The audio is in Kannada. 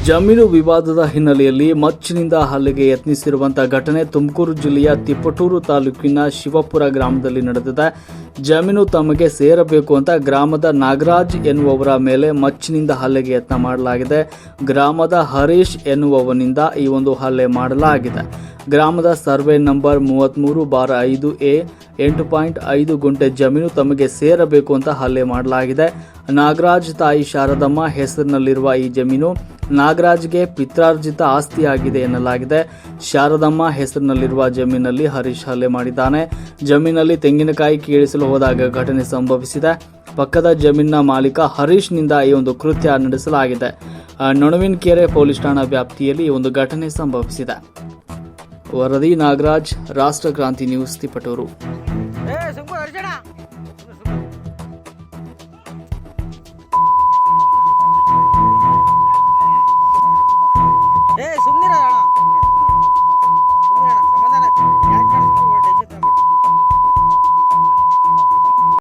ಜಮೀನು ವಿವಾದದ ಹಿನ್ನೆಲೆಯಲ್ಲಿ ಮಚ್ಚಿನಿಂದ ಹಲ್ಲೆಗೆ ಯತ್ನಿಸಿರುವಂತಹ ಘಟನೆ ತುಮಕೂರು ಜಿಲ್ಲೆಯ ತಿಪಟೂರು ತಾಲೂಕಿನ ಶಿವಪುರ ಗ್ರಾಮದಲ್ಲಿ ನಡೆದಿದೆ. ಜಮೀನು ತಮಗೆ ಸೇರಬೇಕು ಅಂತ ಗ್ರಾಮದ ನಾಗರಾಜ್ ಎನ್ನುವವರ ಮೇಲೆ ಮಚ್ಚಿನಿಂದ ಹಲ್ಲೆಗೆ ಯತ್ನ ಮಾಡಲಾಗಿದೆ. ಗ್ರಾಮದ ಹರೀಶ್ ಎನ್ನುವವನಿಂದ ಈ ಒಂದು ಹಲ್ಲೆ ಮಾಡಲಾಗಿದೆ. ಗ್ರಾಮದ ಸರ್ವೆ ನಂಬರ್ 33/5A 8.5 ಗುಂಟೆ ಜಮೀನು ತಮಗೆ ಸೇರಬೇಕು ಅಂತ ಹಲ್ಲೆ ಮಾಡಲಾಗಿದೆ. ನಾಗರಾಜ್ ತಾಯಿ ಶಾರದಮ್ಮ ಹೆಸರಿನಲ್ಲಿರುವ ಈ ಜಮೀನು ನಾಗರಾಜ್ಗೆ ಪಿತ್ರಾರ್ಜಿತ ಆಸ್ತಿಯಾಗಿದೆ ಎನ್ನಲಾಗಿದೆ. ಶಾರದಮ್ಮ ಹೆಸರಿನಲ್ಲಿರುವ ಜಮೀನಲ್ಲಿ ಹರೀಶ್ ಹಲ್ಲೆ ಮಾಡಿದ್ದಾನೆ. ಜಮೀನಲ್ಲಿ ತೆಂಗಿನಕಾಯಿ ಕೀಳಿಸಲು ಹೋದಾಗ ಘಟನೆ ಸಂಭವಿಸಿದೆ. ಪಕ್ಕದ ಜಮೀನಿನ ಮಾಲೀಕ ಹರೀಶ್ನಿಂದ ಈ ಒಂದು ಕೃತ್ಯ ನಡೆಸಲಾಗಿದೆ. ನೊಣವಿನಕೆರೆ ಪೊಲೀಸ್ ಠಾಣಾ ವ್ಯಾಪ್ತಿಯಲ್ಲಿ ಈ ಒಂದು ಘಟನೆ ಸಂಭವಿಸಿದೆ. ವರದಿ ನಾಗರಾಜ್, ರಾಷ್ಟ್ರ ಕ್ರಾಂತಿ ನ್ಯೂಸ್, ತಿಪಟೂರು.